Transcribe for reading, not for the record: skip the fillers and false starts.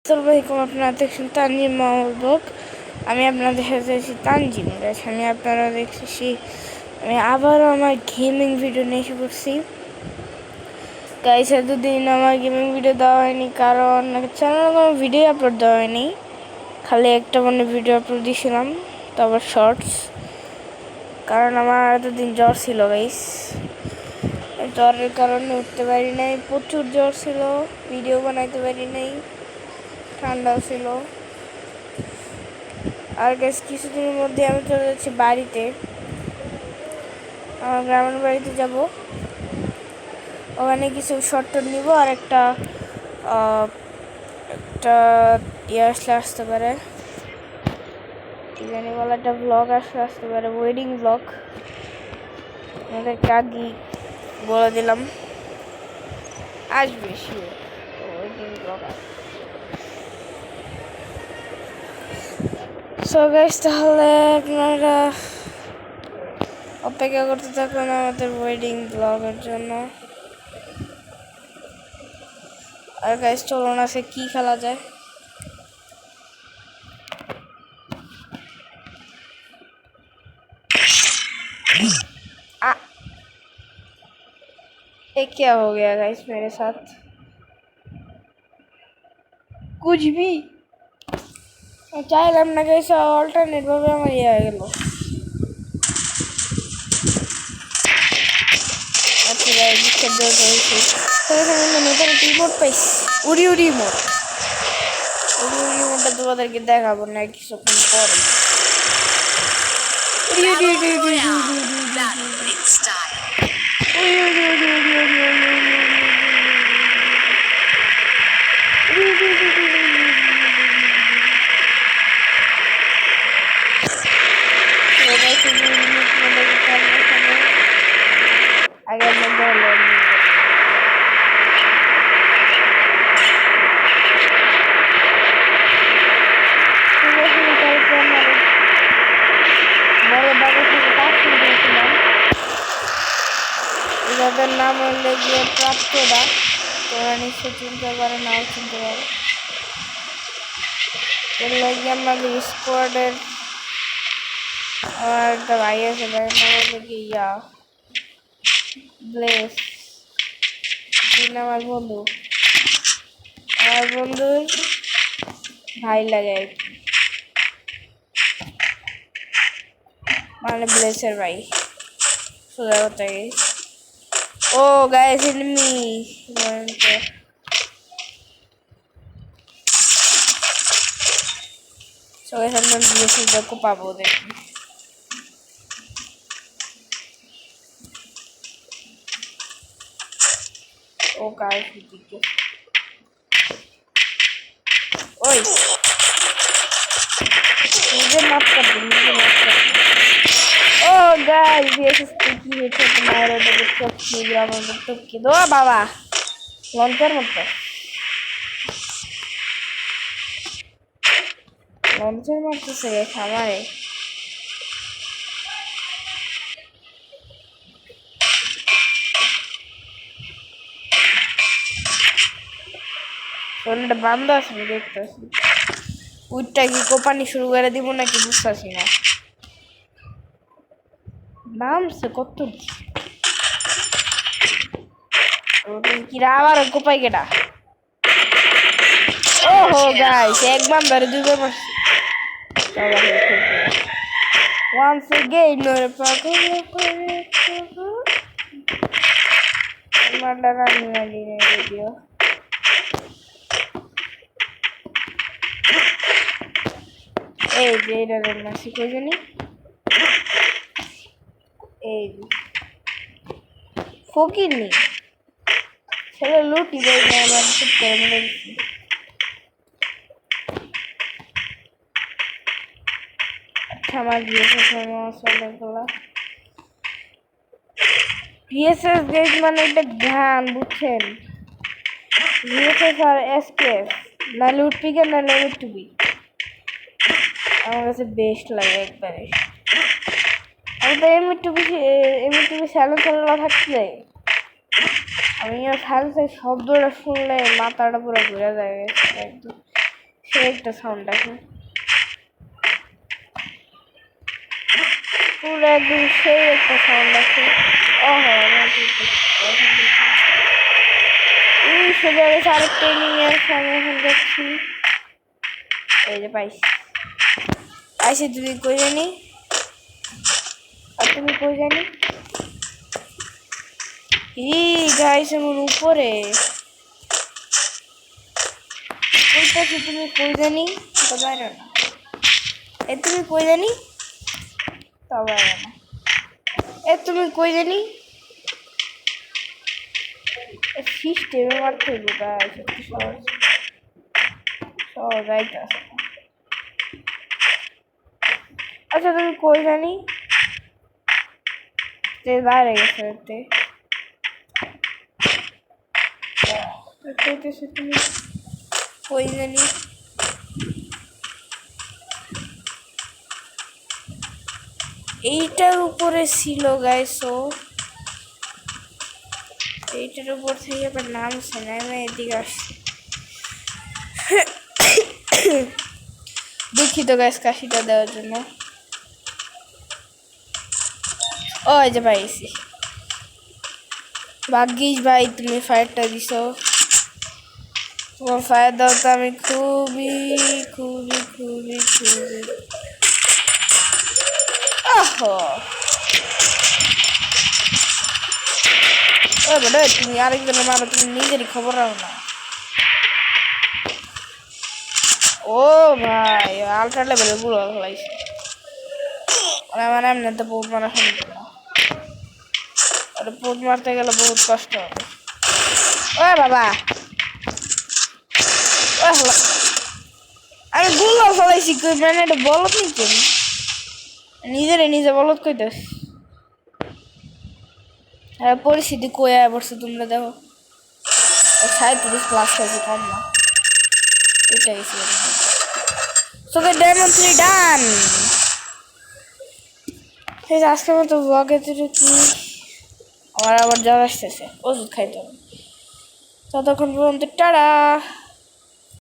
আসসালামাইকুম, আপনারা দেখছেন তানজিম মাহবুব। আমি আপনাদের সাথে আছি তানজিম গাইস। আপনারা দেখতেছি আমি আবারও আমার গেমিং ভিডিও নিয়ে এসে পড়ছি গাইস। এতদিন আমার গেমিং ভিডিও দেওয়া হয়নি কারণ চ্যানেলে কোনো ভিডিও আপলোড দেওয়া হয়নি, খালি একটা ভিডিও আপলোড দিয়েছিলাম, তারপর শর্টস। কারণ আমার এতদিন জ্বর ছিল গাইস, জ্বরের কারণে উঠতে পারি নাই, প্রচুর জ্বর ছিল, ভিডিও বানাইতে পারি নাই, ঠান্ডাও ছিল। আর গাইস কিছুদিনের মধ্যে আমি চলে যাচ্ছি বাড়িতে, আমার গ্রামের বাড়িতে যাব। ওখানে কিছু শর্ট নিব আর একটা আসতে পারে, কি জানি বলে, একটা ব্লগ আসতে পারে, ওয়েডিং ব্লগ। আমাদেরকে আগেই বলে দিলাম আসবে, শিওর ওয়েডিং ব্লগ আসবে। সো গাইস, তাহলে আপনারা অপেক্ষা করতে থাকুন আমাদের ওয়েডিং ব্লগের জন্য। আর গাইস চলুন আজকে কি খেলা যায়। ये क्या हो गया गाइस मेरे साथ, कुछ भी চাইলাম না গাইস, অল্টারনেট ভাবে আমার ইয়ে হয়ে গেল। আচ্ছা গাইস, ডিসকাস করেছি তাহলে নতুন রিমোট পাইছি, উড়ি উড়ি মোড। উড়ি উড়ি মোডটা তোমাদেরকে দেখাবো না কিছুক্ষণ পরে। উড়ি উড়ি উড়ি উড়ি উড়ি যাদের নাম হলে গিয়ে প্রাপ্তরা, তোরা নিশ্চয় চিনতে পারে, নাও চিনতে পারে। এর লাগে আমাদের স্কোয়াডের আমার একটা ভাই আছে, ভাই নাম হলো কি ব্লেস, আমার বন্ধু, আমার বন্ধুর ভাই লাগে আর কি, মানে ব্লেসের ভাই, সোজা কথা। ও গাইস এনিমি, সবাই সামনে ব্লেসের দেখো পাবো দেখি। ও গাইস দিকে ওই मुझे माफ कर दो, मुझे माफ कर दो। ओ गाइस ये की हेडशॉट मारो तो सब की ग्राउंड में तो की दो बाबा लॉन्चर मत तो सही हमारे सोलह बंद আছে দেখতেছি, উইটটা কি কোপানি শুরু করে দিব নাকি বুঝতাছি না। নাম সে কত কি আবার কোপাই কেডা। ওহো গাইস একবার ধরে দুইবার মারছি। once again নরে পাগল করে মান্ডা না নিয়ে ভিডিও। এই যে এটা মাসি কই জানি, এই ফকির নি ছেলে লুটি দেয় না, আমার চুপ করে মনে দিচ্ছি। আমার ভিএসএস গেজ মানে এটা গান বুঝছেন, ভিএসএস আর এসকেএস, না লুটপিকে না লেমিট টুবি, আমার কাছে বেস্ট লাগে একবারে। আমি তো এমনি স্যালো থাকতে আমি সাইলেন্সের শব্দটা শুনলে মাথাটা পুরো ঘুরে যায় একদম। একটা সাউন্ড আছে পুরো একদম সেই একটা সাউন্ড আছে সোজা গেছে আরেকটা এনিমি আছে আমি এখন দেখছি এই যে পাইছি আইসি তুমি কই জানি আর তুমি কই জানি গাইস এমন উপরে কইতাছি তুমি কই জানি তো বাইরে না তুমি কই জানি তো বাইরে না তুমি কই জানি সিস্টেমে মারতে হইব গাইস একটু সহজ সহজ আইতাছে আচ্ছা তুমি কই জানি বাইরে গেছে তুমি কই জানি এইটার উপরে ছিল গাইসো এইটার উপর থেকে আবার নামছে না আমি এদিকে আসছি দুঃখিত গাইস কাশিটা দেওয়ার জন্য ওই যে পাইছি ভাগ্যিস ভাই তুমি ফায়ারটা দিছো তোমার ফায়ার দাও তো আমি খুবই খুবই খুবই খুবই তুমি আরেকজনের মারো তুমি নিজেরই খবর রাখো না ও ভাই আলট্রা লেভেলের বুড়ো ফেলাইছে আমার এমনি তো বহুত মারা সম্ভব না ওটা বহুত মারতে গেলে বহুত কষ্ট হবে ও বাবা আমি গুলো ফেলাইছি মানে এটা বলত নিচ্ছি নিজেরে নিজে বলত কইতেছ পরিস্থিতি কই আয় পড়ছে তোমরা দেখো 37 প্লাস হয়েছে কম না এটাই তোকে ডায়মন্ড 3 ডান এই আজকের মতো ব্লগে কি আমার আবার জ্বর আসতেছে ওষুধ খাইতে হবে ততক্ষণ পর্যন্ত টাটা